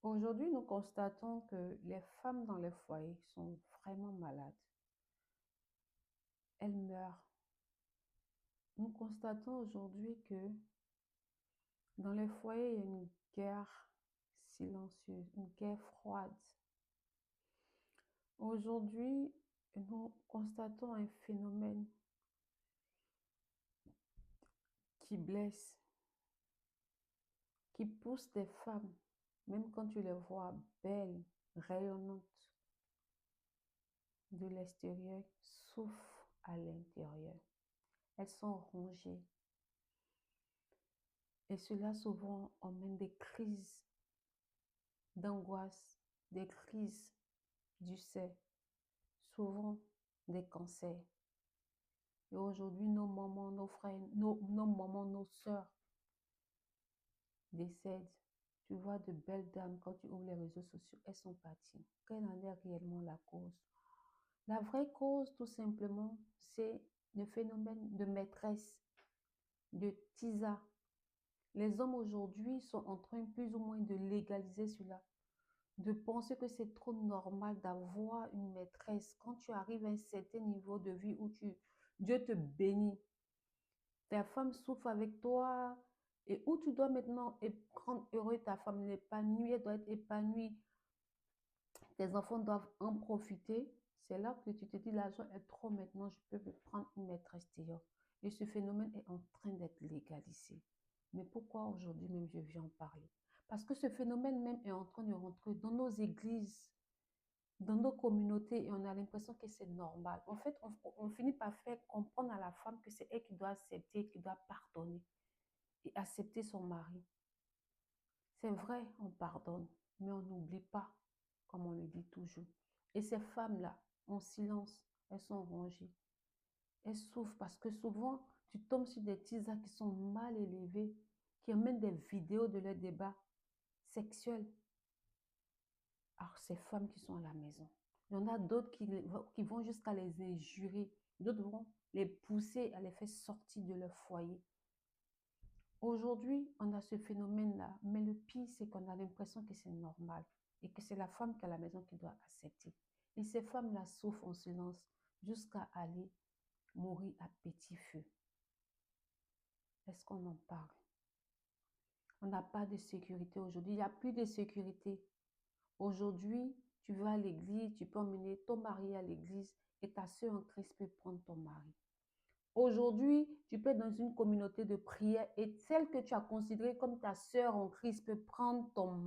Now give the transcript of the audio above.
Aujourd'hui, nous constatons que les femmes dans les foyers sont vraiment malades. Elles meurent. Nous constatons aujourd'hui que dans les foyers, il y a une guerre silencieuse, une guerre froide. Aujourd'hui, nous constatons un phénomène qui blesse, qui pousse des femmes, même quand tu les vois belles, rayonnantes de l'extérieur, souffrent à l'intérieur. Elles sont rongées. Et cela souvent emmène des crises d'angoisse, des crises d'ulcères, souvent des cancers. Et aujourd'hui, nos mamans, nos frères, nos mamans, nos sœurs décèdent. Tu vois de belles dames, quand tu ouvres les réseaux sociaux, elles sont parties. Quelle en est réellement la cause? La vraie cause, tout simplement, c'est le phénomène de maîtresse, de tisa. Les hommes aujourd'hui sont en train plus ou moins de légaliser cela, de penser que c'est trop normal d'avoir une maîtresse. Quand tu arrives à un certain niveau de vie où Dieu te bénit, ta femme souffre avec toi et où tu dois maintenant rendre heureux ta femme, l'épanouir, elle doit être épanouie, tes enfants doivent en profiter. C'est là que tu te dis l'argent est trop maintenant, je peux me prendre une maîtresse dehors. Et ce phénomène est en train d'être légalisé. Mais pourquoi aujourd'hui même je viens en parler? Parce que ce phénomène même est en train de rentrer dans nos églises, dans nos communautés, et on a l'impression que c'est normal. En fait, on finit par faire comprendre à la femme que c'est elle qui doit accepter, qui doit pardonner et accepter son mari. C'est vrai, on pardonne, mais on n'oublie pas, comme on le dit toujours. Et ces femmes-là, en silence, elles sont rongées. Elles souffrent parce que souvent, tu tombes sur des tisas qui sont mal élevés, qui amènent des vidéos de leurs débats sexuels. Alors, ces femmes qui sont à la maison. Il y en a d'autres qui vont jusqu'à les injurer. D'autres vont les pousser à les faire sortir de leur foyer. Aujourd'hui, on a ce phénomène-là, mais le pire, c'est qu'on a l'impression que c'est normal et que c'est la femme qui est à la maison qui doit accepter. Et ces femmes-là souffrent en silence jusqu'à aller mourir à petit feu. Est-ce qu'on en parle? On n'a pas de sécurité aujourd'hui. Il n'y a plus de sécurité. Aujourd'hui, tu vas à l'église, tu peux emmener ton mari à l'église et ta soeur en Christ peut prendre ton mari. Aujourd'hui, tu peux être dans une communauté de prière et celle que tu as considérée comme ta soeur en Christ peut prendre ton mari.